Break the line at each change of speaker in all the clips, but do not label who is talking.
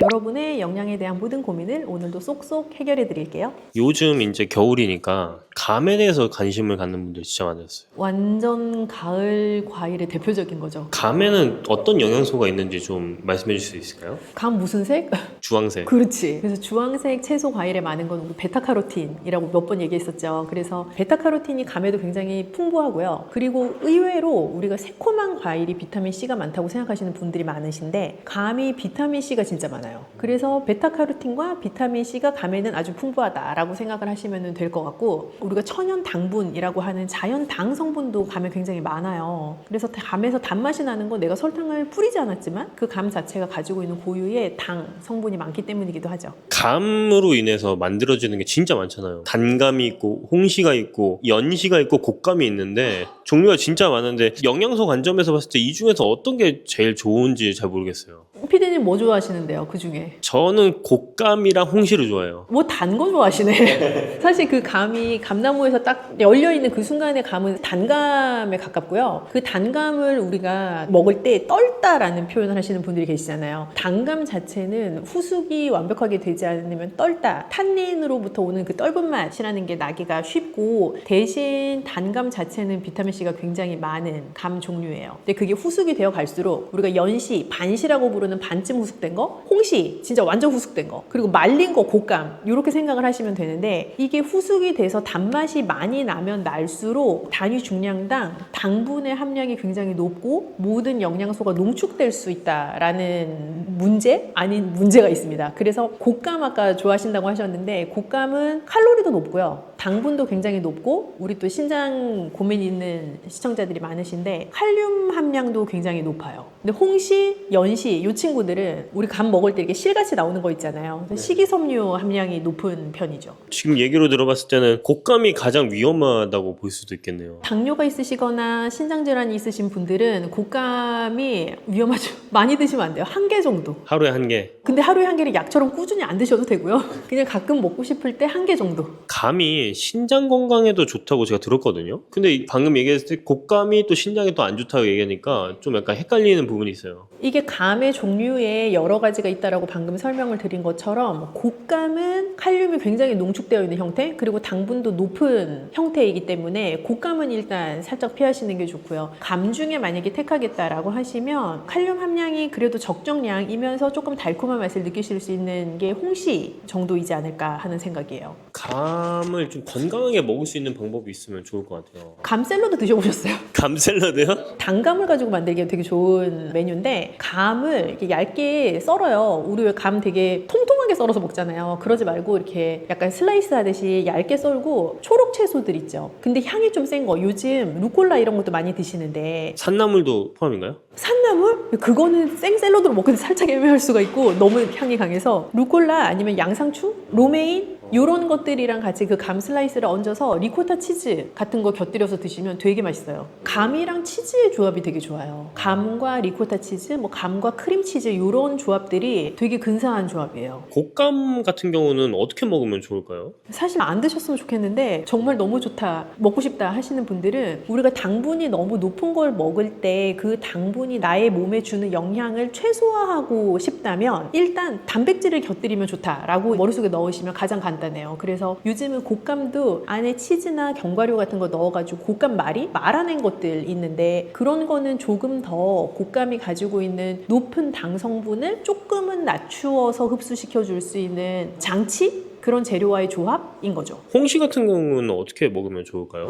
여러분의 영양에 대한 모든 고민을 오늘도 쏙쏙 해결해 드릴게요.
요즘 이제 겨울이니까 감에 대해서 관심을 갖는 분들 진짜 많았어요.
완전 가을 과일의 대표적인 거죠.
감에는 어떤 영양소가 있는지 좀 말씀해 주실 수 있을까요?
감 무슨 색?
주황색.
그렇지. 그래서 주황색 채소 과일에 많은 건 우리 베타카로틴이라고 몇 번 얘기했었죠. 그래서 베타카로틴이 감에도 굉장히 풍부하고요. 그리고 의외로 우리가 새콤한 과일이 비타민C가 많다고 생각하시는 분들이 많으신데 감이 비타민C가 진짜 많아요. 그래서 베타카로틴과 비타민C가 감에는 아주 풍부하다라고 생각을 하시면 될 것 같고, 우리가 천연 당분이라고 하는 자연 당 성분도 감에 굉장히 많아요. 그래서 감에서 단맛이 나는 건 내가 설탕을 뿌리지 않았지만 그 감 자체가 가지고 있는 고유의 당 성분이 많기 때문이기도 하죠.
감으로 인해서 만들어지는 게 진짜 많잖아요. 단감이 있고 홍시가 있고 연시가 있고 곶감이 있는데 종류가 진짜 많은데 영양소 관점에서 봤을 때 이 중에서 어떤 게 제일 좋은지 잘 모르겠어요.
피디님 뭐 좋아하시는데요? 그 중에?
저는 곶감이랑 홍시를 좋아해요.
뭐 단 거 좋아하시네. 사실 그 감이 감나무에서 딱 열려있는 그 순간의 감은 단감에 가깝고요. 그 단감을 우리가 먹을 때 떨다라는 표현을 하시는 분들이 계시잖아요. 단감 자체는 후숙이 완벽하게 되지 않으면 떨다, 탄닌으로부터 오는 그 떫은 맛이라는 게 나기가 쉽고, 대신 단감 자체는 비타민C가 굉장히 많은 감 종류예요. 근데 그게 후숙이 되어 갈수록 우리가 연시, 반시라고 부르는 반쯤 후숙된 거, 홍시 진짜 완전 후숙된 거, 그리고 말린 거 곶감, 이렇게 생각을 하시면 되는데, 이게 후숙이 돼서 단맛이 많이 나면 날수록 단위 중량당 당분의 함량이 굉장히 높고 모든 영양소가 농축될 수 있다라는 문제 아닌 문제가 있습니다. 그래서 곶감 아까 좋아하신다고 하셨는데, 곶감은 칼로리도 높고요, 당분도 굉장히 높고, 우리 또 신장 고민 있는 시청자들이 많으신데 칼륨 함량도 굉장히 높아요. 근데 홍시, 연시 이 친구들은 우리 감 먹을 때 이렇게 실같이 나오는 거 있잖아요. 식이섬유 함량이 높은 편이죠.
지금 얘기로 들어봤을 때는 곶감이 가장 위험하다고 볼 수도 있겠네요.
당뇨가 있으시거나 신장질환이 있으신 분들은 곶감이 위험하죠. 많이 드시면 안 돼요. 한 개 정도.
하루에 한 개.
근데 하루에 한 개를 약처럼 꾸준히 안 드셔도 되고요. 그냥 가끔 먹고 싶을 때 한 개 정도.
감이 신장 건강에도 좋다고 제가 들었거든요. 근데 방금 얘기했을 때 곶감이 또 신장에 또 안 좋다고 얘기하니까 좀 약간 헷갈리는 부분이 있어요.
이게 감의 종류에 여러 가지가 있다라고 방금 설명을 드린 것처럼, 곶감은 칼륨이 굉장히 농축되어 있는 형태, 그리고 당분도 높은 형태이기 때문에 곶감은 일단 살짝 피하시는 게 좋고요. 감 중에 만약에 택하겠다라고 하시면 칼륨 함량이 그래도 적정량이면서 조금 달콤한 맛을 느끼실 수 있는 게 홍시 정도이지 않을까 하는 생각이에요.
감을 좀 건강하게 먹을 수 있는 방법이 있으면 좋을 것 같아요.
감 샐러드 드셔보셨어요?
감 샐러드요?
단감을 가지고 만들기가 되게 좋은 메뉴인데, 감을 이렇게 얇게 썰어요. 우리 왜 감 되게 통통하게 썰어서 먹잖아요. 그러지 말고 이렇게 약간 슬라이스 하듯이 얇게 썰고, 초록 채소들 있죠. 근데 향이 좀 센 거, 요즘 루꼴라 이런 것도 많이 드시는데,
산나물도 포함인가요?
산나물? 그거는 생 샐러드로 먹기도 살짝 애매할 수가 있고 너무 향이 강해서, 루꼴라 아니면 양상추, 로메인 이런 것들이랑 같이 그 감 슬라이스를 얹어서 리코타 치즈 같은 거 곁들여서 드시면 되게 맛있어요. 감이랑 치즈의 조합이 되게 좋아요. 감과 리코타 치즈, 뭐 감과 크림 치즈 이런 조합들이 되게 근사한 조합이에요.
곶감 같은 경우는 어떻게 먹으면 좋을까요?
사실 안 드셨으면 좋겠는데 정말 너무 좋다, 먹고 싶다 하시는 분들은, 우리가 당분이 너무 높은 걸 먹을 때 그 당분이 나의 몸에 주는 영향을 최소화하고 싶다면 일단 단백질을 곁들이면 좋다라고 머릿속에 넣으시면 가장 간단해요. 그래서 요즘은 곶감도 안에 치즈나 견과류 같은 거 넣어가지고 곶감 말아낸 것들 있는데, 그런 거는 조금 더 곶감이 가지고 있는 높은 당 성분을 조금은 낮추어서 흡수시켜 줄 수 있는 장치? 그런 재료와의 조합인 거죠.
홍시 같은 경우는 어떻게 먹으면 좋을까요?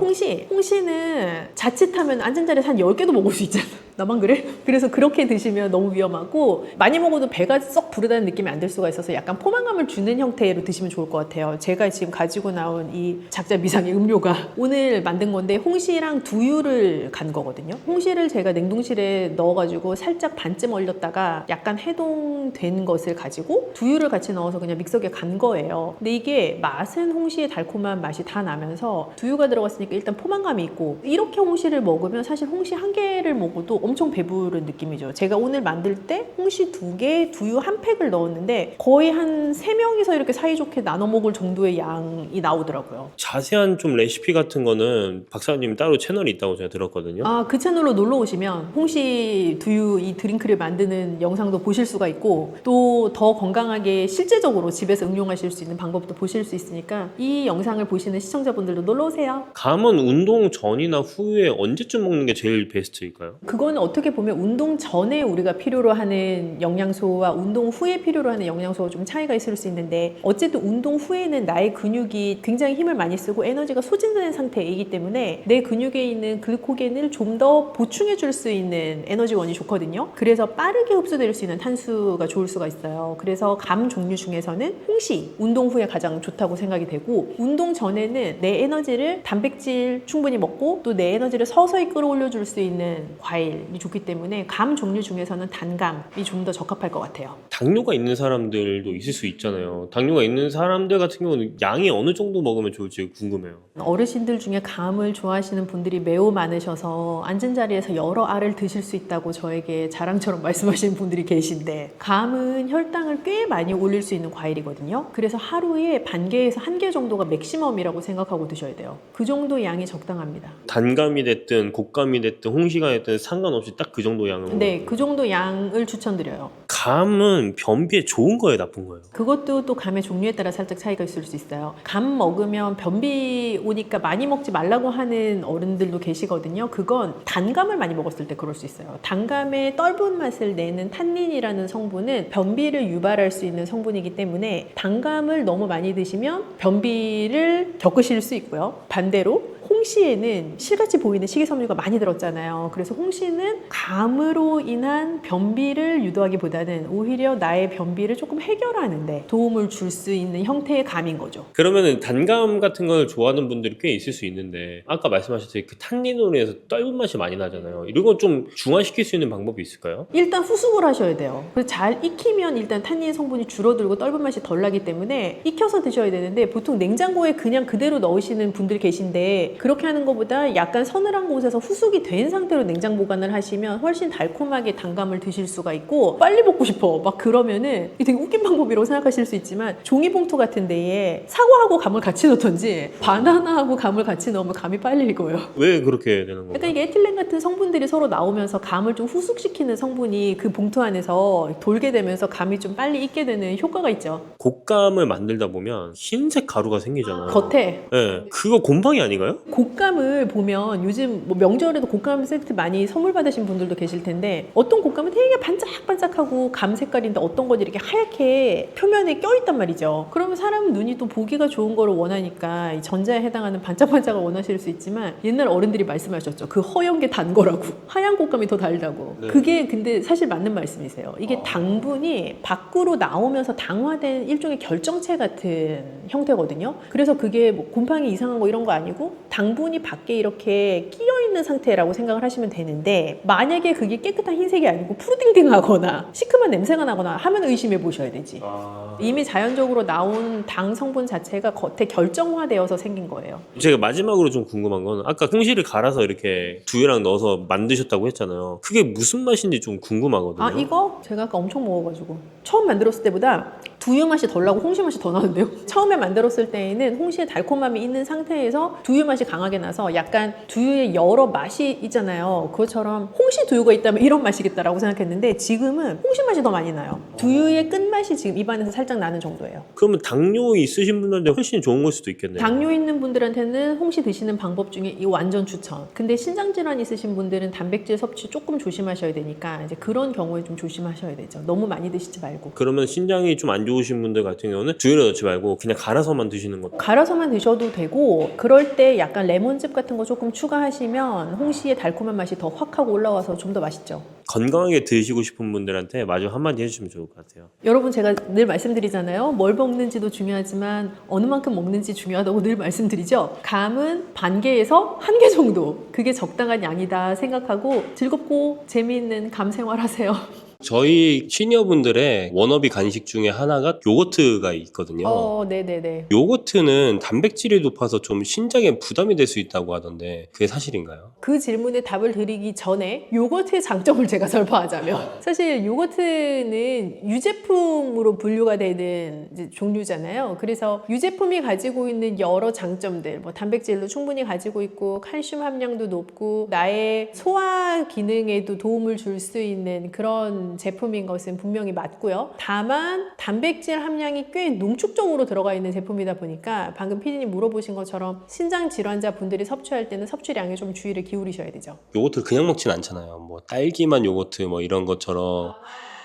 홍시는 자칫하면 앉은 자리에서 한 10개도 먹을 수 있잖아. 나만 그래? 그래서 그렇게 드시면 너무 위험하고, 많이 먹어도 배가 썩 부르다는 느낌이 안 들 수가 있어서 약간 포만감을 주는 형태로 드시면 좋을 것 같아요. 제가 지금 가지고 나온 이 작자 미상의 음료가 오늘 만든 건데, 홍시랑 두유를 간 거거든요. 홍시를 제가 냉동실에 넣어가지고 살짝 반쯤 얼렸다가 약간 해동된 것을 가지고 두유를 같이 넣어서 그냥 믹서기에 간 거예요. 근데 이게 맛은 홍시의 달콤한 맛이 다 나면서 두유가 들어갔으니까 일단 포만감이 있고, 이렇게 홍시를 먹으면 사실 홍시 한 개를 먹어도 엄청 배부른 느낌이죠. 제가 오늘 만들 때 홍시 2개, 두유 1팩을 넣었는데 거의 한 3명이서 이렇게 사이좋게 나눠 먹을 정도의 양이 나오더라고요.
자세한 좀 레시피 같은 거는 박사님 따로 채널이 있다고 제가 들었거든요.
그 채널로 놀러 오시면 홍시 두유 이 드링크를 만드는 영상도 보실 수가 있고 또 더 건강하게 실제적으로 집에서 응용하실 수 있는 방법도 보실 수 있으니까 이 영상을 보시는 시청자분들도 놀러 오세요.
감은 운동 전이나 후에 언제쯤 먹는 게 제일 베스트일까요?
그거는 어떻게 보면 운동 전에 우리가 필요로 하는 영양소와 운동 후에 필요로 하는 영양소가 좀 차이가 있을 수 있는데 어쨌든 운동 후에는 나의 근육이 굉장히 힘을 많이 쓰고 에너지가 소진된 상태이기 때문에 내 근육에 있는 글코겐을 좀 더 보충해 줄 수 있는 에너지원이 좋거든요. 그래서 빠르게 흡수될 수 있는 탄수가 좋을 수가 있어요. 그래서 감 종류 중에서는 홍시 운동 후에 가장 좋다고 생각이 되고 운동 전에는 내 에너지를 단백질 충분히 먹고 또 내 에너지를 서서히 끌어올려 줄 수 있는 과일이 좋기 때문에 감 종류 중에서는 단감이 좀 더 적합할 것 같아요.
당뇨가 있는 사람들도 있을 수 있잖아요. 당뇨가 있는 사람들 같은 경우는 양이 어느 정도 먹으면 좋을지 궁금해요.
어르신들 중에 감을 좋아하시는 분들이 매우 많으셔서 앉은 자리에서 여러 알을 드실 수 있다고 저에게 자랑처럼 말씀하시는 분들이 계신데 감은 혈당을 꽤 많이 올릴 수 있는 과일이거든요. 그래서 하루에 반 개에서 1개 정도가 맥시멈이라고 생각하고 드셔야 돼요. 그 정도 양이 적당합니다.
단감이 됐든 곶감이 됐든 홍시가 됐든 상관없이 딱 그 정도 양을
네, 그 정도 양을 추천드려요.
감은 변비에 좋은 거예요, 나쁜 거예요?
그것도 또 감의 종류에 따라 살짝 차이가 있을 수 있어요. 감 먹으면 변비 오니까 많이 먹지 말라고 하는 어른들도 계시거든요. 그건 단감을 많이 먹었을 때 그럴 수 있어요. 단감의 떫은 맛을 내는 탄닌이라는 성분은 변비를 유발할 수 있는 성분이기 때문에 단감을 너무 많이 드시면 변비를 겪으실 수 있고요. 반대로 홍시에는 실같이 보이는 식이섬유가 많이 들었잖아요. 그래서 홍시는 감으로 인한 변비를 유도하기보다는 오히려 나의 변비를 조금 해결하는 데 도움을 줄 수 있는 형태의 감인 거죠.
그러면은 단감 같은 걸 좋아하는 분들이 꽤 있을 수 있는데 아까 말씀하셨듯이 그 탄닌으로 해서 떫은 맛이 많이 나잖아요. 이런 건 좀 중화시킬 수 있는 방법이 있을까요?
일단 후숙을 하셔야 돼요. 그래서 잘 익히면 일단 탄닌 성분이 줄어들고 떫은 맛이 덜 나기 때문에 익혀서 드셔야 되는데 보통 냉장고에 그냥 그대로 넣으시는 분들 계신데 그렇게 하는 것보다 약간 서늘한 곳에서 후숙이 된 상태로 냉장 보관을 하시면 훨씬 달콤하게 단감을 드실 수가 있고 빨리 먹고 싶어 막 그러면은 이게 되게 웃긴 방법이라고 생각하실 수 있지만 종이봉투 같은 데에 사과하고 감을 같이 넣던지 바나나하고 감을 같이 넣으면 감이 빨리 익어요.
왜 그렇게 되는 건가요?
그러니까 이게 에틸렌 같은 성분들이 서로 나오면서 감을 좀 후숙시키는 성분이 그 봉투 안에서 돌게 되면서 감이 좀 빨리 익게 되는 효과가 있죠.
곶감을 만들다 보면 흰색 가루가 생기잖아요.
겉에
네, 그거 곰팡이 아닌가요?
곶감을 보면 요즘 뭐 명절에도 곶감 세트 많이 선물 받으신 분들도 계실 텐데 어떤 곶감은 되게 반짝반짝하고 감 색깔인데 어떤 건 이렇게 하얗게 표면에 껴있단 말이죠. 그러면 사람 눈이 또 보기가 좋은 거를 원하니까 이 전자에 해당하는 반짝반짝을 원하실 수 있지만 옛날 어른들이 말씀하셨죠. 그 허연 게 단 거라고. 하얀 곶감이 더 달다고.
네.
그게 근데 사실 맞는 말씀이세요. 이게 당분이 밖으로 나오면서 당화된 일종의 결정체 같은 형태거든요. 그래서 그게 뭐 곰팡이 이상한 거 이런 거 아니고 당분이 밖에 이렇게 끼어있는 상태라고 생각을 하시면 되는데 만약에 그게 깨끗한 흰색이 아니고 푸르딩딩하거나 시큼한 냄새가 나거나 하면 의심해 보셔야 되지. 이미 자연적으로 나온 당 성분 자체가 겉에 결정화되어서 생긴 거예요.
제가 마지막으로 좀 궁금한 건 아까 홍시를 갈아서 이렇게 두유랑 넣어서 만드셨다고 했잖아요. 그게 무슨 맛인지 좀 궁금하거든요.
이거 제가 아까 엄청 먹어가지고 처음 만들었을 때보다 두유 맛이 덜 나고 홍시 맛이 더 나는데요. 처음에 만들었을 때에는 홍시의 달콤함이 있는 상태에서 두유 맛이 강하게 나서 약간 두유의 여러 맛이 있잖아요. 그것처럼 홍시 두유가 있다면 이런 맛이겠다라고 생각했는데 지금은 홍시 맛이 더 많이 나요. 두유의 끝맛이 지금 입안에서 살짝 나는 정도예요.
그러면 당뇨 있으신 분들한테 훨씬 좋은 걸 수도 있겠네요.
당뇨 있는 분들한테는 홍시 드시는 방법 중에 이 완전 추천. 근데 신장질환 있으신 분들은 단백질 섭취 조금 조심하셔야 되니까 이제 그런 경우에 좀 조심하셔야 되죠. 너무 많이 드시지 말고.
그러면 신장이 좀 안 좋으신 분들 같은 경우는 두유를 넣지 말고 그냥 갈아서만 드시는 것.
갈아서만 드셔도 되고 그럴 때 약간 레몬즙 같은 거 조금 추가하시면 홍시의 달콤한 맛이 더 확 하고 올라와서 좀 더 맛있죠.
건강하게 드시고 싶은 분들한테 마지막 한마디 해주시면 좋을 것 같아요.
여러분 제가 늘 말씀드리잖아요. 뭘 먹는지도 중요하지만 어느 만큼 먹는지 중요하다고 늘 말씀드리죠. 감은 반 개에서 1개 정도 그게 적당한 양이다 생각하고 즐겁고 재미있는 감 생활 하세요.
저희 시니어분들의 워너비 간식 중에 하나가 요거트가 있거든요.
네네네.
요거트는 단백질이 높아서 좀 신장에 부담이 될 수 있다고 하던데 그게 사실인가요?
그 질문에 답을 드리기 전에 요거트의 장점을 제가 설파하자면 사실 요거트는 유제품으로 분류가 되는 이제 종류잖아요. 그래서 유제품이 가지고 있는 여러 장점들, 뭐 단백질도 충분히 가지고 있고 칼슘 함량도 높고 나의 소화 기능에도 도움을 줄 수 있는 그런 제품인 것은 분명히 맞고요. 다만 단백질 함량이 꽤 농축적으로 들어가 있는 제품이다 보니까 방금 피디님 물어보신 것처럼 신장 질환자 분들이 섭취할 때는 섭취량에 좀 주의를 기울이셔야 되죠.
요거트를 그냥 먹진 않잖아요. 뭐 딸기맛 요거트 뭐 이런 것처럼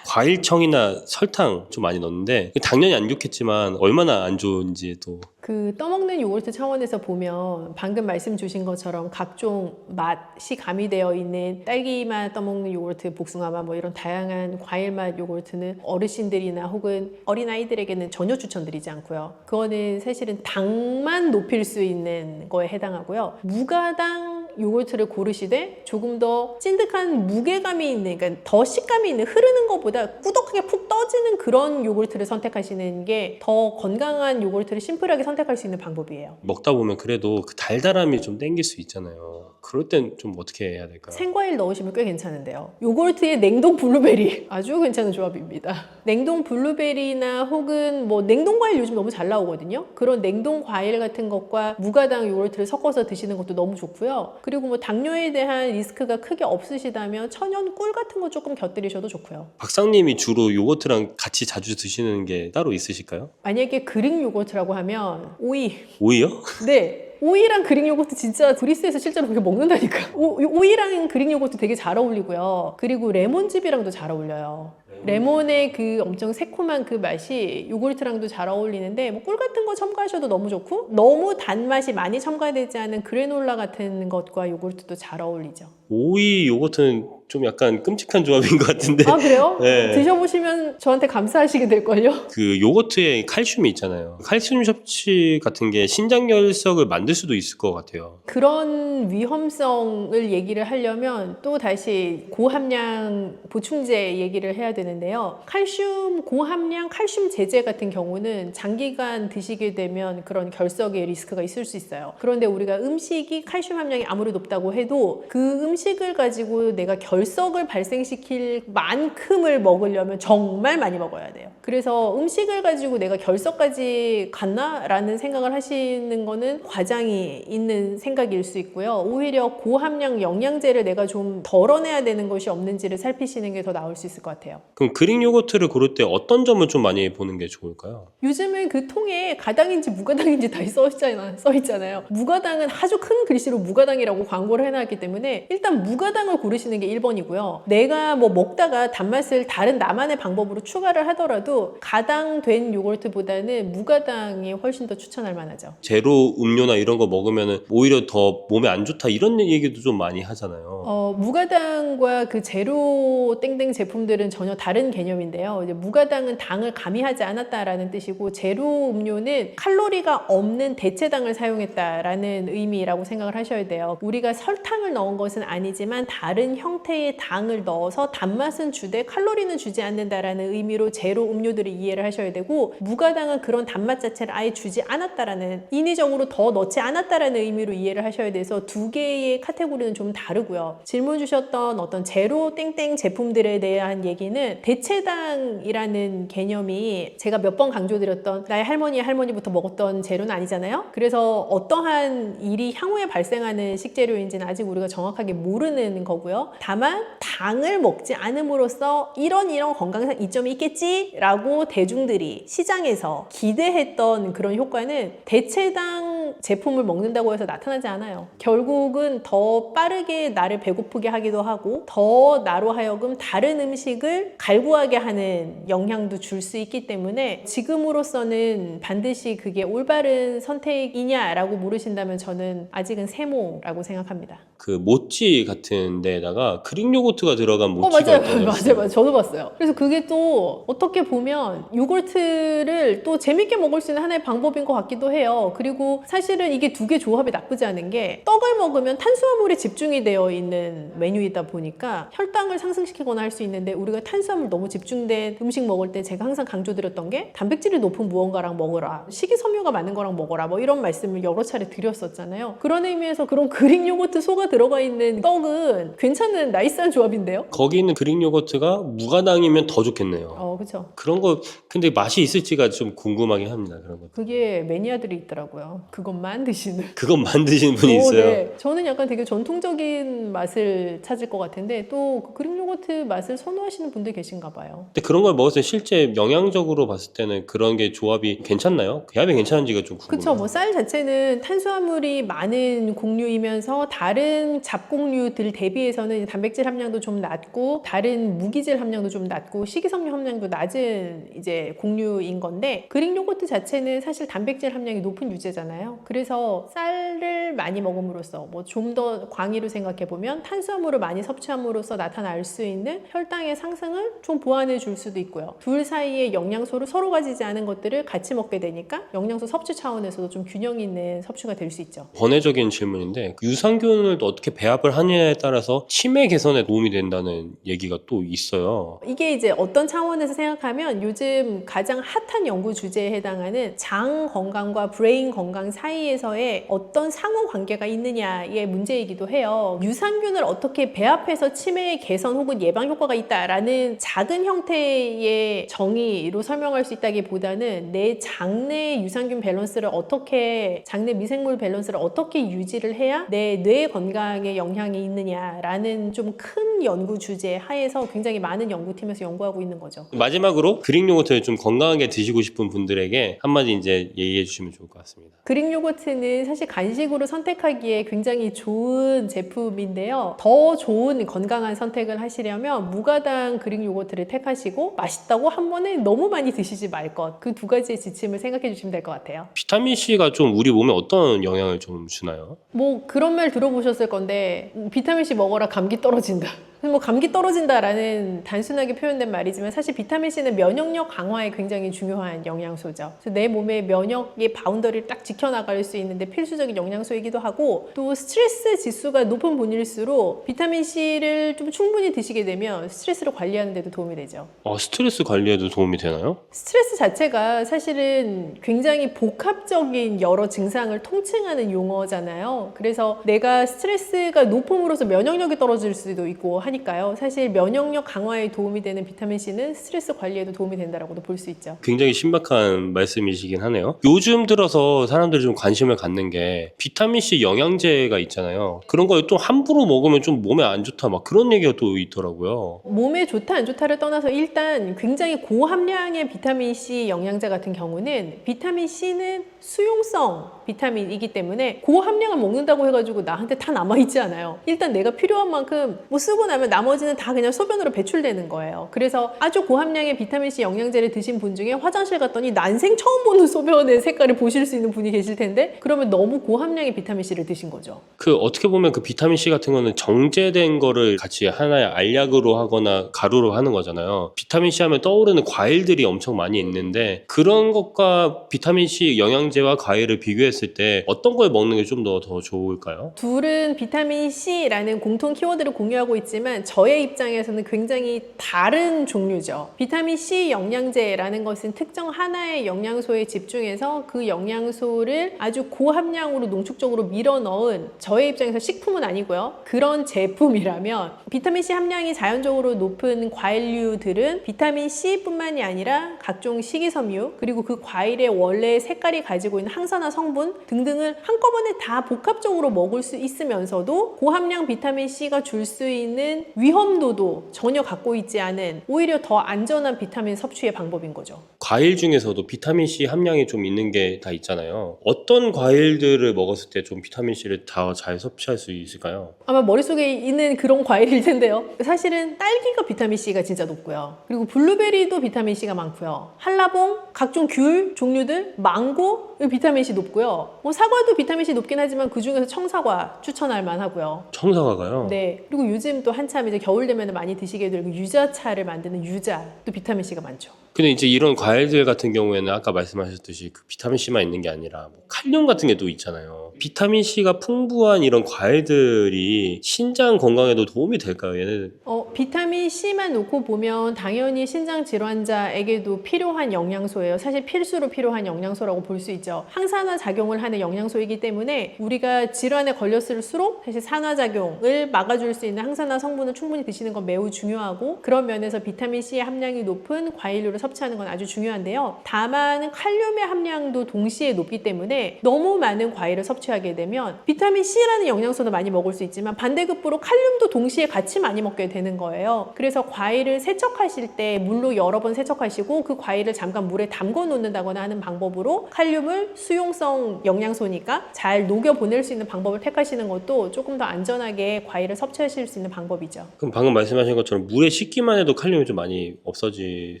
과일청이나 설탕 좀 많이 넣는데 당연히 안 좋겠지만 얼마나 안 좋은지 또
그 떠먹는 요거트 차원에서 보면 방금 말씀 주신 것처럼 각종 맛이 가미되어 있는 딸기맛 떠먹는 요거트, 복숭아맛 뭐 이런 다양한 과일맛 요거트는 어르신들이나 혹은 어린아이들에게는 전혀 추천드리지 않고요. 그거는 사실은 당만 높일 수 있는 거에 해당하고요. 무가당 요거트를 고르시되 조금 더 찐득한 무게감이 있는, 그러니까 더 식감이 있는, 흐르는 것보다 꾸덕하게 푹 떠지는 그런 요거트를 선택하시는 게 더 건강한 요거트를 심플하게 선택할 수 있는 방법이에요.
먹다 보면 그래도 그 달달함이 좀 땡길 수 있잖아요. 그럴 땐 좀 어떻게 해야 될까요?
생과일 넣으시면 꽤 괜찮은데요. 요거트에 냉동 블루베리 아주 괜찮은 조합입니다. 냉동 블루베리나 혹은 뭐 냉동 과일 요즘 너무 잘 나오거든요. 그런 냉동 과일 같은 것과 무가당 요거트를 섞어서 드시는 것도 너무 좋고요. 그리고 뭐 당뇨에 대한 리스크가 크게 없으시다면 천연 꿀 같은 거 조금 곁들이셔도 좋고요.
박사님이 주로 요거트랑 같이 자주 드시는 게 따로 있으실까요?
만약에 그릭 요거트라고 하면 오이.
오이요?
네. 오이랑 그릭 요거트 진짜 그리스에서 실제로 그렇게 먹는다니까. 오이랑 그릭 요거트 되게 잘 어울리고요. 그리고 레몬즙이랑도 잘 어울려요. 레몬의 그 엄청 새콤한 그 맛이 요구르트랑도 잘 어울리는데 뭐 꿀 같은 거 첨가하셔도 너무 좋고 너무 단맛이 많이 첨가되지 않은 그래놀라 같은 것과 요구르트도 잘 어울리죠.
오이 요거트는 좀 약간 끔찍한 조합인 것 같은데
아 그래요?
네.
드셔보시면 저한테 감사하시게 될걸요?
그 요거트에 칼슘이 있잖아요. 칼슘 섭취 같은 게 신장결석을 만들 수도 있을 것 같아요.
그런 위험성을 얘기를 하려면 또 다시 고함량 보충제 얘기를 해야 되는데요. 칼슘 고함량 칼슘 제제 같은 경우는 장기간 드시게 되면 그런 결석의 리스크가 있을 수 있어요. 그런데 우리가 음식이 칼슘 함량이 아무리 높다고 해도 그 음식을 가지고 내가 결석을 발생시킬 만큼을 먹으려면 정말 많이 먹어야 돼요. 그래서 음식을 가지고 내가 결석까지 갔나? 라는 생각을 하시는 거는 과장이 있는 생각일 수 있고요. 오히려 고함량 영양제를 내가 좀 덜어내야 되는 것이 없는지를 살피시는 게 더 나을 수 있을 것 같아요.
그럼 그릭 요거트를 고를 때 어떤 점을 좀 많이 보는 게 좋을까요?
요즘은 그 통에 가당인지 무가당인지 다 써 있잖아요. 무가당은 아주 큰 글씨로 무가당이라고 광고를 해놨기 때문에 일단 무가당을 고르시는 게 1번이고요. 내가 뭐 먹다가 단맛을 다른 나만의 방법으로 추가를 하더라도 가당된 요거트보다는 무가당이 훨씬 더 추천할 만하죠.
제로 음료나 이런 거 먹으면 오히려 더 몸에 안 좋다 이런 얘기도 좀 많이 하잖아요.
무가당과 그 제로 땡땡 제품들은 전혀 다른 개념인데요. 이제 무가당은 당을 가미하지 않았다라는 뜻이고 제로 음료는 칼로리가 없는 대체당을 사용했다라는 의미라고 생각을 하셔야 돼요. 우리가 설탕을 넣은 것은 아니지만 다른 형태의 당을 넣어서 단맛은 주되 칼로리는 주지 않는다라는 의미로 제로 음료들을 이해를 하셔야 되고 무가당은 그런 단맛 자체를 아예 주지 않았다라는 인위적으로 더 넣지 않았다라는 의미로 이해를 하셔야 돼서 두 개의 카테고리는 좀 다르고요. 질문 주셨던 어떤 제로 땡땡 제품들에 대한 얘기는 대체당이라는 개념이 제가 몇 번 강조드렸던 나의 할머니부터 먹었던 재료는 아니잖아요. 그래서 어떠한 일이 향후에 발생하는 식재료인지는 아직 우리가 정확하게 모르는 거고요. 다만 당을 먹지 않음으로써 이런 건강상 이점이 있겠지라고 대중들이 시장에서 기대했던 그런 효과는 대체당 제품을 먹는다고 해서 나타나지 않아요. 결국은 더 빠르게 나를 배고프게 하기도 하고 더 나로 하여금 다른 음식을 갈구하게 하는 영향도 줄 수 있기 때문에 지금으로서는 반드시 그게 올바른 선택이냐라고 물으신다면 저는 아직은 세모라고 생각합니다.
그 모찌 홈페이지 같은 데에다가 그릭 요거트가 들어간 모찌가
맞아요.
있잖아요.
맞아요. 저도 봤어요. 그래서 그게 또 어떻게 보면 요거트를 또 재밌게 먹을 수 있는 하나의 방법인 것 같기도 해요. 그리고 사실은 이게 두 개 조합이 나쁘지 않은 게 떡을 먹으면 탄수화물에 집중이 되어 있는 메뉴이다 보니까 혈당을 상승시키거나 할 수 있는데 우리가 탄수화물 너무 집중된 음식 먹을 때 제가 항상 강조드렸던 게 단백질이 높은 무언가랑 먹어라. 식이섬유가 많은 거랑 먹어라. 뭐 이런 말씀을 여러 차례 드렸었잖아요. 그런 의미에서 그런 그릭 요거트 소가 들어가 있는 떡은 괜찮은 나이스한 조합인데요?
거기 있는 그릭 요거트가 무가당이면 더 좋겠네요.
그쵸.
그런 거 근데 맛이 있을지가 좀 궁금하긴 합니다. 그런 거.
그게 매니아들이 있더라고요. 그것만 드시는.
그건 만드시는 분이 있어요.
네. 저는 약간 되게 전통적인 맛을 찾을 것 같은데 또 그릭 요거트 맛을 선호하시는 분들 계신가 봐요.
근데 그런 걸 먹었을 때 실제 영양적으로 봤을 때는 그런 게 조합이 괜찮나요? 배합이 괜찮은지가 좀 궁금해요.
그쵸. 뭐 쌀 자체는 탄수화물이 많은 곡류이면서 다른 잡곡류들 대비해서는 단백질 함량도 좀 낮고 다른 무기질 함량도 좀 낮고 식이섬유 함량도 낮은 이제 곡류인 건데 그릭 요거트 자체는 사실 단백질 함량이 높은 유제잖아요. 그래서 쌀을 많이 먹음으로써 뭐 좀 더 광의로 생각해 보면 탄수화물을 많이 섭취함으로써 나타날 수 있는 혈당의 상승을 좀 보완해 줄 수도 있고요. 둘 사이에 영양소를 서로 가지지 않은 것들을 같이 먹게 되니까 영양소 섭취 차원에서도 좀 균형 있는 섭취가 될 수 있죠.
번외적인 질문인데 유산균을 또 어떻게 배합을 하느냐에 따라서 치매 개선에 도움이 된다는 얘기가 또 있어요.
이게 이제 어떤 차원에서 생각하면 요즘 가장 핫한 연구 주제에 해당하는 장 건강과 브레인 건강 사이에서의 어떤 상호 관계가 있느냐의 문제이기도 해요. 유산균을 어떻게 배합해서 치매 개선 혹은 예방 효과가 있다라는 작은 형태의 정의로 설명할 수 있다기보다는 내 장내 유산균 밸런스를 어떻게 장내 미생물 밸런스를 어떻게 유지를 해야 내 뇌 건강에 영향이 있느냐라는 좀 큰 연구 주제 하에서 굉장히 많은 연구팀에서 연구하고 있는 거죠.
마지막으로 그릭 요거트를 좀 건강하게 드시고 싶은 분들에게 한마디 이제 얘기해 주시면 좋을 것 같습니다.
그릭 요거트는 사실 간식으로 선택하기에 굉장히 좋은 제품인데요. 더 좋은 건강한 선택을 하시려면 무가당 그릭 요거트를 택하시고 맛있다고 한 번에 너무 많이 드시지 말 것. 그 두 가지의 지침을 생각해 주시면 될 것 같아요.
비타민C가 좀 우리 몸에 어떤 영향을 좀 주나요?
뭐 그런 말 들어보셨을 건데 비타민C 먹어라 감기 떨어진다. 뭐 감기 떨어진다라는 단순하게 표현된 말이지만 사실 비타민C는 면역력 강화에 굉장히 중요한 영양소죠. 그래서 내 몸의 면역의 바운더리를 딱 지켜나갈 수 있는데 필수적인 영양소이기도 하고 또 스트레스 지수가 높은 분일수록 비타민C를 좀 충분히 드시게 되면 스트레스를 관리하는 데도 도움이 되죠.
스트레스 관리에도 도움이 되나요?
스트레스 자체가 사실은 굉장히 복합적인 여러 증상을 통칭하는 용어잖아요. 그래서 내가 스트레스가 높음으로써 면역력이 떨어질 수도 있고 하니까요. 사실 면역력 강화에 도움이 되는 비타민C는 스트레스 관리에도 도움이 된다라고도 볼 수 있죠.
굉장히 신박한 말씀이시긴 하네요. 요즘 들어서 사람들이 좀 관심을 갖는 게 비타민C 영양제가 있잖아요. 그런 걸 또 함부로 먹으면 좀 몸에 안 좋다 막 그런 얘기가 또 있더라고요.
몸에 좋다 안 좋다를 떠나서 일단 굉장히 고함량의 비타민C 영양제 같은 경우는 비타민C는 수용성 비타민이기 때문에 고함량을 먹는다고 해가지고 나한테 다 남아있지 않아요. 일단 내가 필요한 만큼 뭐 쓰고 나면 나머지는 다 그냥 소변으로 배출되는 거예요. 그래서 아주 고함량의 비타민C 영양제를 드신 분 중에 화장실 갔더니 난생 처음 보는 소변의 색깔을 보실 수 있는 분이 계실 텐데 그러면 너무 고함량의 비타민C를 드신 거죠.
그 어떻게 보면 그 비타민C 같은 거는 정제된 거를 같이 하나의 알약으로 하거나 가루로 하는 거잖아요. 비타민C 하면 떠오르는 과일들이 엄청 많이 있는데 그런 것과 비타민C 영양제와 과일을 비교했을 때 어떤 걸 먹는 게 좀 더 좋을까요?
둘은 비타민C라는 공통 키워드를 공유하고 있지만 저의 입장에서는 굉장히 다른 종류죠. 비타민C 영양제라는 것은 특정 하나의 영양소에 집중해서 그 영양소를 아주 고함량으로 농축적으로 밀어넣은 저의 입장에서 식품은 아니고요. 그런 제품이라면 비타민C 함량이 자연적으로 높은 과일류들은 비타민C뿐만이 아니라 각종 식이섬유 그리고 그 과일의 원래 색깔이 가지고 있는 항산화 성분 등등을 한꺼번에 다 복합적으로 먹을 수 있으면서도 고함량 비타민C가 줄 수 있는 있는 위험도도 전혀 갖고 있지 않은 오히려 더 안전한 비타민 섭취의 방법인 거죠.
과일 중에서도 비타민C 함량이 좀 있는 게 다 있잖아요. 어떤 과일들을 먹었을 때 좀 비타민C를 더 잘 섭취할 수 있을까요?
아마 머릿속에 있는 그런 과일일 텐데요. 사실은 딸기가 비타민C가 진짜 높고요. 그리고 블루베리도 비타민C가 많고요. 한라봉, 각종 귤 종류들, 망고 비타민C 높고요. 뭐 사과도 비타민C 높긴 하지만 그 중에서 청사과 추천할 만하고요.
청사과가요?
네. 그리고 요즘 또 한참 이제 겨울 되면 많이 드시게 될 유자차를 만드는 유자도 비타민C가 많죠.
근데 이제 이런 과일들 같은 경우에는 아까 말씀하셨듯이 그 비타민C만 있는 게 아니라 뭐 칼륨 같은 게 또 있잖아요. 비타민C가 풍부한 이런 과일들이 신장 건강에도 도움이 될까요? 얘는
비타민C만 놓고 보면 당연히 신장 질환자에게도 필요한 영양소예요. 사실 필수로 필요한 영양소라고 볼 수 있죠. 항산화 작용을 하는 영양소이기 때문에 우리가 질환에 걸렸을수록 사실 산화작용을 막아줄 수 있는 항산화 성분을 충분히 드시는 건 매우 중요하고, 그런 면에서 비타민C의 함량이 높은 과일류를 섭취하는 건 아주 중요한데요. 다만 칼륨의 함량도 동시에 높기 때문에 너무 많은 과일을 섭취하게 되면 비타민C라는 영양소도 많이 먹을 수 있지만 반대급부로 칼륨도 동시에 같이 많이 먹게 되는 거예요. 그래서 과일을 세척하실 때 물로 여러 번 세척하시고 그 과일을 잠깐 물에 담궈 놓는다거나 하는 방법으로 칼륨을 수용성 영양소니까 잘 녹여 보낼 수 있는 방법을 택하시는 것도 조금 더 안전하게 과일을 섭취하실 수 있는 방법이죠.
그럼 방금 말씀하신 것처럼 물에 씻기만 해도 칼륨이 좀 많이 없어질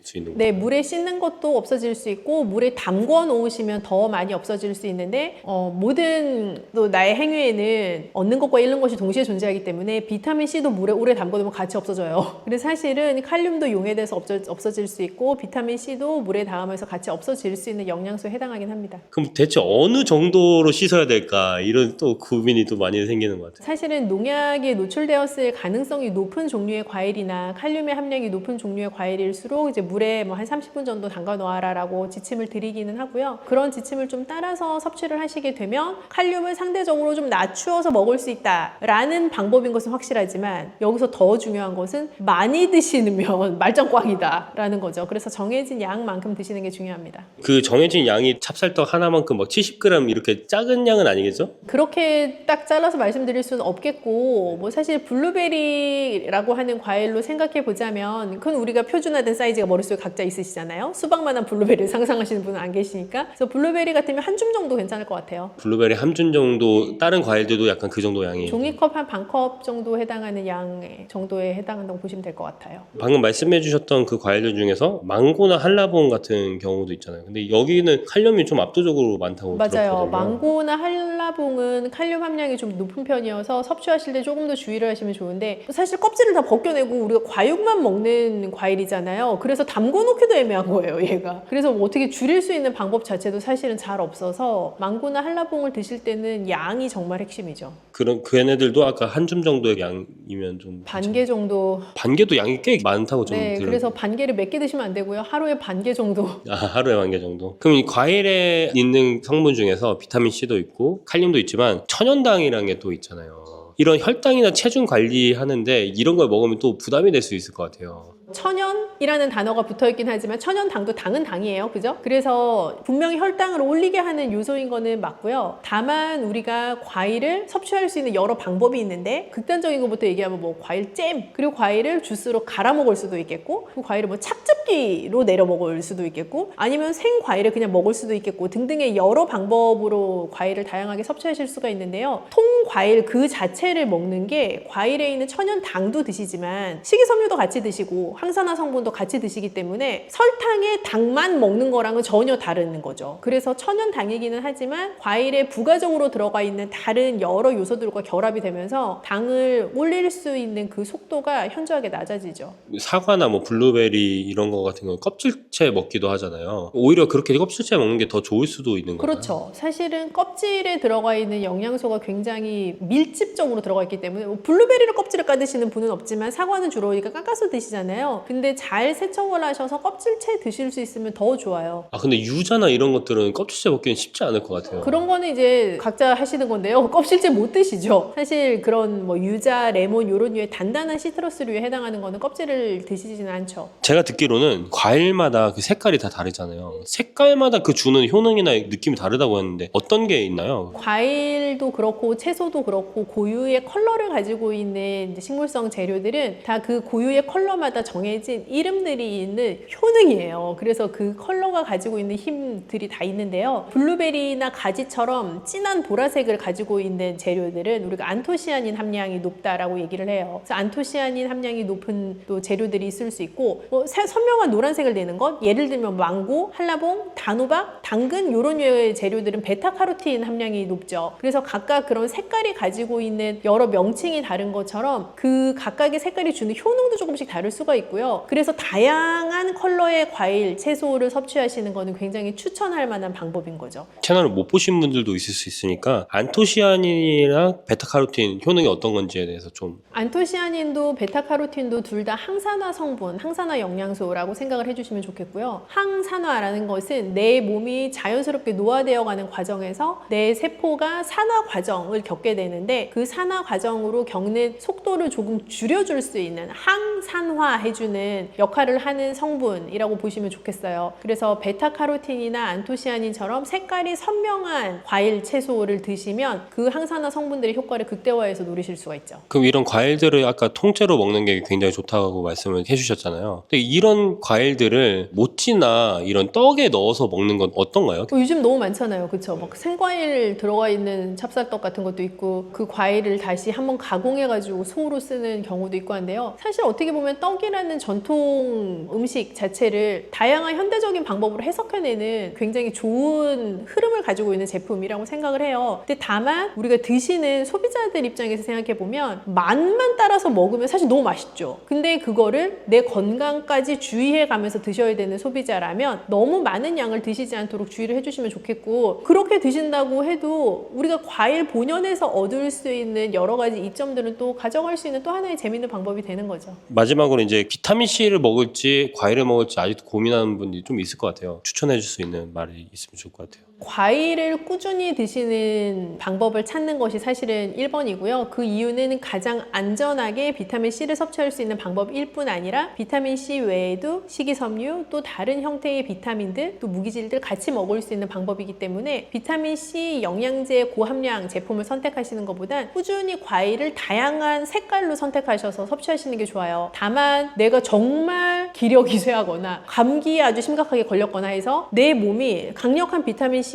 수 있는 거예요?
네, 물에 씻는 것도 없어질 수 있고 물에 담궈 놓으시면 더 많이 없어질 수 있는데 모든 또 나의 행위에는 얻는 것과 잃는 것이 동시에 존재하기 때문에 비타민C도 물에 오래 담궈 두면 같이 없어져요. 그래서 사실은 칼륨도 용해돼서 없어질 수 있고 비타민C도 물에 닿으면서 같이 없어질 수 있는 영양소에 해당하긴 합니다.
그럼 대체 어느 정도로 씻어야 될까? 이런 또 고민이 또 많이 생기는 것 같아요.
사실은 농약에 노출되었을 가능성이 높은 종류의 과일이나 칼륨의 함량이 높은 종류의 과일일수록 이제 물에 뭐 한 30분 정도 담가 놓아라라고 지침을 드리기는 하고요. 그런 지침을 좀 따라서 섭취를 하시게 되면 칼륨을 상대적으로 좀 낮추어서 먹을 수 있다라는 방법인 것은 확실하지만, 여기서 더 중요한 것은 많이 드시면 말짱꽝이다라는 거죠. 그래서 정해진 양만큼 드시는 게 중요합니다.
그 정해진 양이 찹쌀떡 하나만큼 막 70g 이렇게 작은 양은 아니겠죠?
그렇게 딱 잘라서 말씀드릴 수는 없겠고, 뭐 사실 블루베리라고 하는 과일로 생각해 보자면 그건 우리가 표준화된 사이즈가 머릿속에 각자 있으시잖아요. 수박만한 블루베리를 상상하시는 분은 안 계시니까. 그래서 블루베리 같으면 한 줌 정도 괜찮을 것 같아요.
블루베리 한 줌 정도, 다른 과일들도 약간 그 정도 양이에요.
종이컵 한 반컵 정도 해당하는 양 정도에 해당한다고 보시면 될 것 같아요.
방금 말씀해 주셨던 그 과일들 중에서 망고나 한라봉 같은 경우도 있잖아요. 근데 여기는 칼륨이 좀 압도적으로 많다고
맞아요.
들었거든요.
망고나 한라봉은 칼륨 함량이 좀 높은 편이어서 섭취하실 때 조금 더 주의를 하시면 좋은데, 사실 껍질을 다 벗겨내고 우리가 과육만 먹는 과일이잖아요. 그래서 담궈 놓기도 애매한 거예요, 얘가. 그래서 뭐 어떻게 줄일 수 있는 방법 자체도 사실은 잘 없어서 망고나 한라봉을 드실 때는 양이 정말 핵심이죠.
그런 그 얘네들도 아까 한 줌 정도의 양이면 좀
반 개 정도.
반개도 양이 꽤 많다고 좀
네, 그래서 반 개를 몇 개 드시면 안 되고요. 하루에 반 개 정도.
하루에 10,000개 정도. 그럼 이 과일에 있는 성분 중에서 비타민C도 있고 칼륨도 있지만 천연당이라는 게 또 있잖아요. 이런 혈당이나 체중 관리하는데 이런 걸 먹으면 또 부담이 될 수 있을 것 같아요.
천연이라는 단어가 붙어있긴 하지만 천연당도 당은 당이에요. 그죠? 그래서 분명히 혈당을 올리게 하는 요소인 거는 맞고요. 다만 우리가 과일을 섭취할 수 있는 여러 방법이 있는데, 극단적인 것부터 얘기하면 뭐 과일 잼, 그리고 과일을 주스로 갈아 먹을 수도 있겠고, 그 과일을 뭐 착즙기로 내려 먹을 수도 있겠고, 아니면 생 과일을 그냥 먹을 수도 있겠고 등등의 여러 방법으로 과일을 다양하게 섭취하실 수가 있는데요. 통 과일 그 자체를 먹는 게 과일에 있는 천연당도 드시지만 식이섬유도 같이 드시고 항산화 성분도 같이 드시기 때문에 설탕에 당만 먹는 거랑은 전혀 다른 거죠. 그래서 천연당이기는 하지만 과일에 부가적으로 들어가 있는 다른 여러 요소들과 결합이 되면서 당을 올릴 수 있는 그 속도가 현저하게 낮아지죠.
사과나 뭐 블루베리 이런 거 같은 경우 껍질째 먹기도 하잖아요. 오히려 그렇게 껍질째 먹는 게 더 좋을 수도 있는 거예요.
그렇죠. 사실은 껍질에 들어가 있는 영양소가 굉장히 밀집적으로 들어가 있기 때문에 뭐 블루베리를 껍질을 까드시는 분은 없지만 사과는 주로 우리가 깎아서 드시잖아요. 있잖아요. 근데 잘 세척을 하셔서 껍질째 드실 수 있으면 더 좋아요.
아 근데 유자나 이런 것들은 껍질째 먹기는 쉽지 않을 것 같아요.
그런 거는 이제 각자 하시는 건데요. 껍질째 못 드시죠. 사실 그런 뭐 유자, 레몬 이런 류의 단단한 시트러스류에 해당하는 거는 껍질을 드시지는 않죠.
제가 듣기로는 과일마다 그 색깔이 다 다르잖아요. 색깔마다 그 주는 효능이나 느낌이 다르다고 했는데 어떤 게 있나요?
과일도 그렇고 채소도 그렇고 고유의 컬러를 가지고 있는 이제 식물성 재료들은 다 그 고유의 컬러마다 정해진 이름들이 있는 효능이에요. 그래서 그 컬러가 가지고 있는 힘들이 다 있는데요. 블루베리나 가지처럼 진한 보라색을 가지고 있는 재료들은 우리가 안토시아닌 함량이 높다라고 얘기를 해요. 그래서 안토시아닌 함량이 높은 또 재료들이 있을 수 있고 뭐 선명한 노란색을 내는 것, 예를 들면 망고, 한라봉, 단호박, 당근 이런 류의 재료들은 베타카로틴 함량이 높죠. 그래서 각각 그런 색깔이 가지고 있는 여러 명칭이 다른 것처럼 그 각각의 색깔이 주는 효능도 조금씩 다를 수가 있고요. 그래서 다양한 컬러의 과일, 채소를 섭취하시는 거는 굉장히 추천할 만한 방법인 거죠.
채널을 못 보신 분들도 있을 수 있으니까 안토시아닌이랑 베타카로틴 효능이 어떤 건지에 대해서 좀.
안토시아닌도 베타카로틴도 둘 다 항산화 성분, 항산화 영양소라고 생각을 해주시면 좋겠고요. 항산화라는 것은 내 몸이 자연스럽게 노화되어가는 과정에서 내 세포가 산화 과정을 겪게 되는데 그 산화 과정으로 겪는 속도를 조금 줄여줄 수 있는 항산화해주는 역할을 하는 성분이라고 보시면 좋겠어요. 그래서 베타카로틴이나 안토시아닌처럼 색깔이 선명한 과일, 채소를 드시면 그 항산화 성분들의 효과를 극대화해서 누리실 수가 있죠.
그럼 이런 과일들을 아까 통째로 먹는 게 굉장히 좋다고 말씀을 해주셨잖아요. 근데 이런 과일들을 모찌나 이런 떡에 넣어서 먹는 건 어떤가요?
요즘 너무 많잖아요. 그쵸? 막 생과일 들어가 있는 찹쌀떡 같은 것도 있고 그 과일을 다시 한번 가공해가지고 소로 쓰는 경우도 있고 한데요. 사실 어떻게 보면 떡이라는 전통 음식 자체를 다양한 현대적인 방법으로 해석해내는 굉장히 좋은 흐름을 가지고 있는 제품이라고 생각을 해요. 근데 다만 우리가 드시는 소비자들 입장에서 생각해보면 맛만 따라서 먹으면 사실 너무 맛있죠. 근데 그거를 내 건강까지 주의해가면서 드셔야 되는 소비자라면 너무 많은 양을 드시지 않도록 주의를 해주시면 좋겠고 그렇게 드신다고 해도 우리가 과일 본연에서 얻을 수 있는 여러 가지 이점들은 또 가져갈 수 있는 또 하나의 재밌는 방법이 되는 거죠.
마지막으로 이제 비타민C를 먹을지 과일을 먹을지 아직도 고민하는 분이 좀 있을 것 같아요. 추천해 줄 수 있는 말이 있으면 좋을 것 같아요.
과일을 꾸준히 드시는 방법을 찾는 것이 사실은 1번이고요. 그 이유는 가장 안전하게 비타민C를 섭취할 수 있는 방법일 뿐 아니라 비타민C 외에도 식이섬유 또 다른 형태의 비타민들 또 무기질들 같이 먹을 수 있는 방법이기 때문에 비타민C 영양제 고함량 제품을 선택하시는 것보단 꾸준히 과일을 다양한 색깔로 선택하셔서 섭취하시는 게 좋아요. 다만 내가 정말 기력이 쇠하거나 감기에 아주 심각하게 걸렸거나 해서 내 몸이 강력한 비타민C를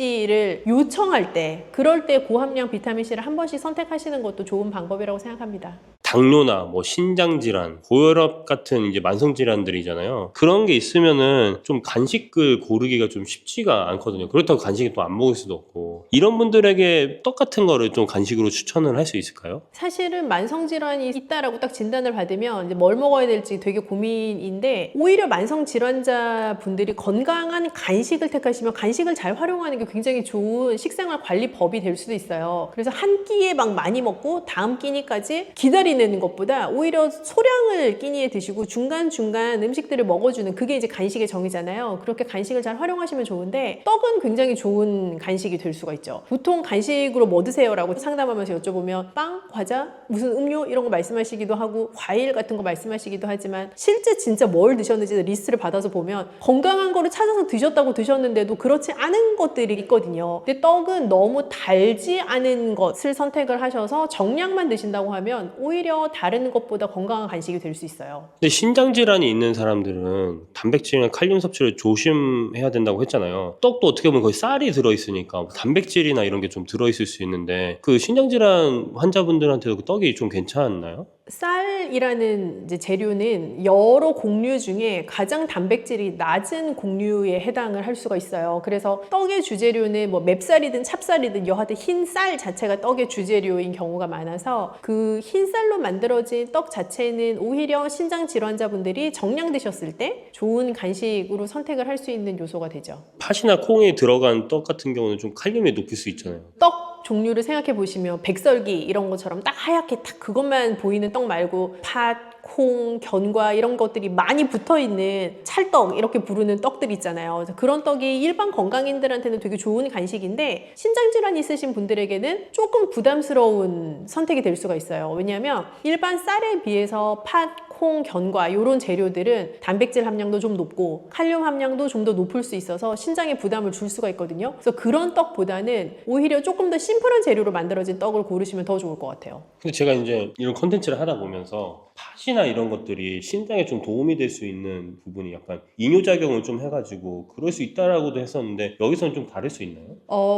요청할 때 그럴 때 고함량 비타민C를 한 번씩 선택하시는 것도 좋은 방법이라고 생각합니다.
당뇨나 뭐 신장 질환, 고혈압 같은 이제 만성 질환들이잖아요. 그런 게 있으면은 좀 간식을 고르기가 좀 쉽지가 않거든요. 그렇다고 간식을 또 안 먹을 수도 없고. 이런 분들에게 떡 같은 거를 좀 간식으로 추천을 할 수 있을까요?
사실은 만성 질환이 있다라고 딱 진단을 받으면 이제 뭘 먹어야 될지 되게 고민인데 오히려 만성 질환자 분들이 건강한 간식을 택하시면 간식을 잘 활용하는 게 굉장히 좋은 식생활 관리법이 될 수도 있어요. 그래서 한 끼에 막 많이 먹고 다음 끼니까지 기다리는 것보다 오히려 소량을 끼니에 드시고 중간중간 음식들을 먹어주는 그게 이제 간식의 정의잖아요. 그렇게 간식을 잘 활용하시면 좋은데 떡은 굉장히 좋은 간식이 될 수가 있죠. 보통 간식으로 뭐 드세요? 라고 상담하면서 여쭤보면 빵, 과자, 무슨 음료 이런 거 말씀하시기도 하고 과일 같은 거 말씀하시기도 하지만 실제 진짜 뭘 드셨는지 리스트를 받아서 보면 건강한 거를 찾아서 드셨다고 드셨는데도 그렇지 않은 것들이 있거든요. 근데 떡은 너무 달지 않은 것을 선택을 하셔서 정량만 드신다고 하면 오히려 다른 것보다 건강한 간식이 될 수 있어요.
근데 신장 질환이 있는 사람들은 단백질이나 칼륨 섭취를 조심해야 된다고 했잖아요. 떡도 어떻게 보면 거의 쌀이 들어있으니까 단백질이나 이런 게 좀 들어있을 수 있는데 그 신장 질환 환자분들한테도 그 떡이 좀 괜찮나요?
쌀이라는 이제 재료는 여러 곡류 중에 가장 단백질이 낮은 곡류에 해당을 할 수가 있어요. 그래서 떡의 주재료는 뭐 맵쌀이든 찹쌀이든 여하튼 흰 쌀 자체가 떡의 주재료인 경우가 많아서 그 흰 쌀로 만들어진 떡 자체는 오히려 신장 질환자분들이 정량 드셨을 때 좋은 간식으로 선택을 할 수 있는 요소가 되죠.
팥이나 콩에 들어간 떡 같은 경우는 좀 칼륨이 높을 수 있잖아요.
떡 종류를 생각해 보시면 백설기 이런 것처럼 딱 하얗게 딱 그것만 보이는 떡 말고 팥, 콩, 견과 이런 것들이 많이 붙어있는 찰떡 이렇게 부르는 떡들 있잖아요. 그래서 그런 떡이 일반 건강인들한테는 되게 좋은 간식인데 신장질환 있으신 분들에게는 조금 부담스러운 선택이 될 수가 있어요. 왜냐하면 일반 쌀에 비해서 팥, 콩, 견과 이런 재료들은 단백질 함량도 좀 높고 칼륨 함량도 좀 더 높을 수 있어서 신장에 부담을 줄 수가 있거든요. 그래서 그런 떡보다는 오히려 조금 더 심플한 재료로 만들어진 떡을 고르시면 더 좋을 것 같아요.
근데 제가 이제 이런 컨텐츠를 하다 보면서 팥이나 이런 것들이 신장에 좀 도움이 될 수 있는 부분이 약간 이뇨작용을 좀 해가지고 그럴 수 있다라고도 했었는데 여기서는 좀 다를 수 있나요?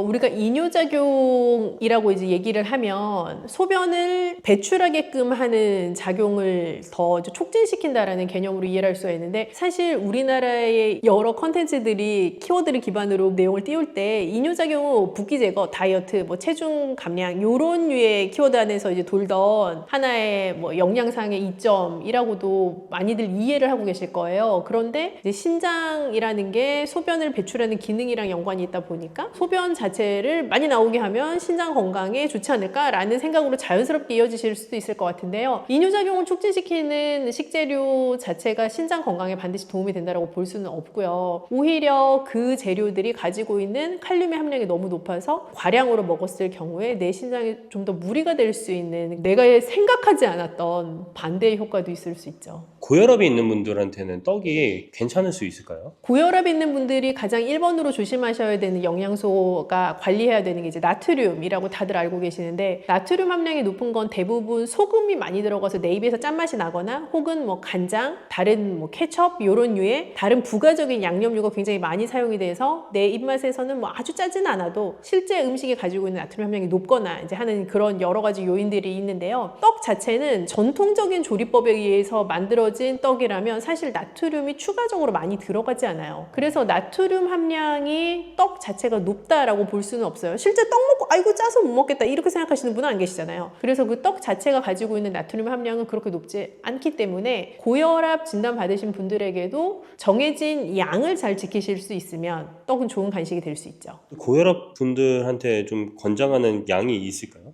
우리가 이뇨작용이라고 이제 얘기를 하면 소변을 배출하게끔 하는 작용을 더 이제 촉진시킨다라는 개념으로 이해를 할 수가 있는데 사실 우리나라의 여러 컨텐츠들이 키워드를 기반으로 내용을 띄울 때 이뇨작용은 붓기 제거, 다이어트, 뭐 체중 감량 요런 류의 키워드 안에서 이제 돌던 하나의 뭐 영양상의 이점이라고도 많이들 이해를 하고 계실 거예요. 그런데 이제 신장이라는 게 소변을 배출하는 기능이랑 연관이 있다 보니까 소변 자체를 많이 나오게 하면 신장 건강에 좋지 않을까라는 생각으로 자연스럽게 이어지실 수도 있을 것 같은데요. 이뇨작용을 촉진시키는 식재료 자체가 신장 건강에 반드시 도움이 된다고 볼 수는 없고요. 오히려 그 재료들이 가지고 있는 칼륨의 함량이 너무 높아서 과량으로 먹었을 경우에 내 신장에 좀 더 무리가 될 수 있는 내가 생각하지 않았던 반대의 효과도 있을 수 있죠.
고혈압이 있는 분들한테는 떡이 괜찮을 수 있을까요?
고혈압이 있는 분들이 가장 1번으로 조심하셔야 되는 영양소가 관리해야 되는 게 이제 나트륨이라고 다들 알고 계시는데 나트륨 함량이 높은 건 대부분 소금이 많이 들어가서 내 입에서 짠맛이 나거나 혹은 뭐 간장, 다른 뭐 케첩 이런 류의 다른 부가적인 양념류가 굉장히 많이 사용이 돼서 내 입맛에서는 뭐 아주 짜진 않아도 실제 음식이 가지고 있는 나트륨 함량이 높거나 이제 하는 그런 여러 가지 요인들이 있는데요. 떡 자체는 전통적인 조리법에 의해서 만들어진 떡이라면 사실 나트륨이 추가적으로 많이 들어가지 않아요. 그래서 나트륨 함량이 떡 자체가 높다라고 볼 수는 없어요. 실제 떡 먹고 아이고 짜서 못 먹겠다 이렇게 생각하시는 분은 안 계시잖아요. 그래서 그 떡 자체가 가지고 있는 나트륨 함량은 그렇게 높지 않기 때문에 고혈압 진단 받으신 분들에게도 정해진 양을 잘 지키실 수 있으면 떡은 좋은 간식이 될 수 있죠.
고혈압 분들한테 좀 권장하는 양이 있을까요?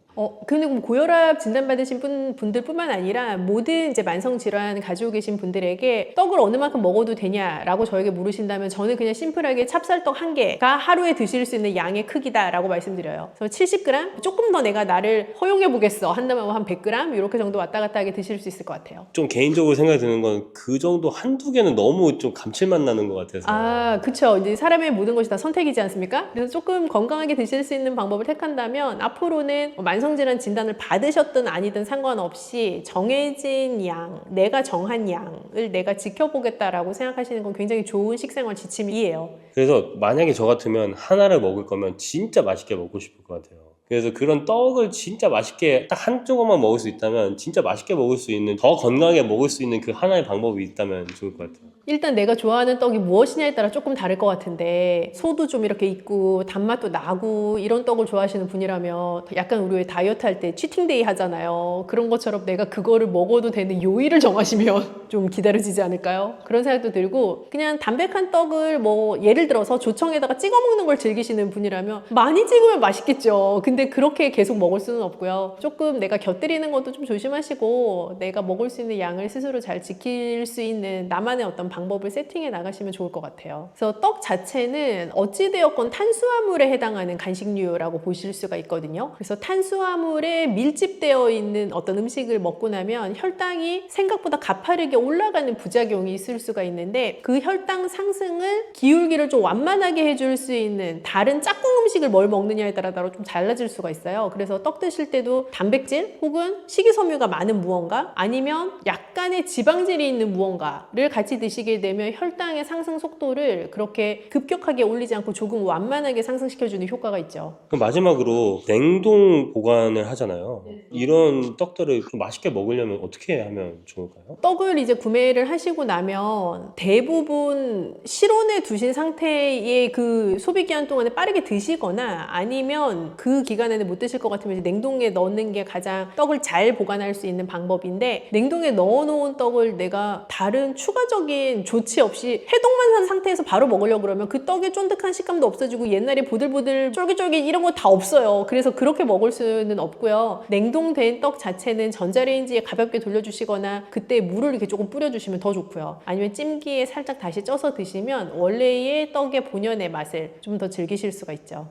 근데 고혈압 진단받으신 분들뿐만 아니라 모든 이제 만성질환 가지고 계신 분들에게 떡을 어느 만큼 먹어도 되냐라고 저에게 물으신다면 저는 그냥 심플하게 찹쌀떡 한 개가 하루에 드실 수 있는 양의 크기다라고 말씀드려요. 그래서 70g? 조금 더 내가 나를 허용해보겠어 한다면 한 100g? 이렇게 정도 왔다 갔다 하게 드실 수 있을 것 같아요.
좀 개인적으로 생각이 드는 건 그 정도 한두 개는 너무 좀 감칠맛 나는 것 같아서.
그쵸. 이제 사람의 모든 것이 다 선택이지 않습니까? 그래서 조금 건강하게 드실 수 있는 방법을 택한다면 앞으로는 만성질환 진단을 받으셨든 아니든 상관없이 정해진 양, 내가 정한 양을 내가 지켜보겠다라고 생각하시는 건 굉장히 좋은 식생활 지침이에요.
그래서 만약에 저 같으면 하나를 먹을 거면 진짜 맛있게 먹고 싶을 것 같아요. 그래서 그런 떡을 진짜 맛있게 딱 한 조각만 먹을 수 있다면 진짜 맛있게 먹을 수 있는 더 건강하게 먹을 수 있는 그 하나의 방법이 있다면 좋을 것 같아요.
일단 내가 좋아하는 떡이 무엇이냐에 따라 조금 다를 것 같은데 소도 좀 이렇게 있고 단맛도 나고 이런 떡을 좋아하시는 분이라면 약간 우리 왜 다이어트 할 때 치팅데이 하잖아요. 그런 것처럼 내가 그거를 먹어도 되는 요일을 정하시면 좀 기다려지지 않을까요? 그런 생각도 들고 그냥 담백한 떡을 뭐 예를 들어서 조청에다가 찍어 먹는 걸 즐기시는 분이라면 많이 찍으면 맛있겠죠. 근데 그렇게 계속 먹을 수는 없고요. 조금 내가 곁들이는 것도 좀 조심하시고 내가 먹을 수 있는 양을 스스로 잘 지킬 수 있는 나만의 어떤 방법을 세팅해 나가시면 좋을 것 같아요. 그래서 떡 자체는 어찌되었건 탄수화물에 해당하는 간식류라고 보실 수가 있거든요. 그래서 탄수화물에 밀집되어 있는 어떤 음식을 먹고 나면 혈당이 생각보다 가파르게 올라가는 부작용이 있을 수가 있는데 그 혈당 상승을 기울기를 좀 완만하게 해줄 수 있는 다른 짝꿍 음식을 뭘 먹느냐에 따라 좀 달라질 수가 있어요. 그래서 떡 드실 때도 단백질 혹은 식이섬유가 많은 무언가 아니면 약간의 지방질이 있는 무언가를 같이 드시게 되면 혈당의 상승 속도를 그렇게 급격하게 올리지 않고 조금 완만하게 상승시켜주는 효과가 있죠.
그럼 마지막으로 냉동 보관을 하잖아요. 이런 떡들을 좀 맛있게 먹으려면 어떻게 하면 좋을까요?
떡을 이제 구매를 하시고 나면 대부분 실온에 두신 상태의 그 소비 기한 동안에 빠르게 드시거나 아니면 그 기간 안에 못 드실 것 같으면 이제 냉동에 넣는 게 가장 떡을 잘 보관할 수 있는 방법인데, 냉동에 넣어놓은 떡을 내가 다른 추가적인 조치 없이 해동만 한 상태에서 바로 먹으려고 그러면 그 떡의 쫀득한 식감도 없어지고 옛날에 보들보들 쫄깃쫄깃 이런 거 다 없어요. 그래서 그렇게 먹을 수는 없고요. 냉동된 떡 자체는 전자레인지에 가볍게 돌려주시거나 그때 물을 이렇게 조금 뿌려주시면 더 좋고요. 아니면 찜기에 살짝 다시 쪄서 드시면 원래의 떡의 본연의 맛을 좀 더 즐기실 수가 있죠.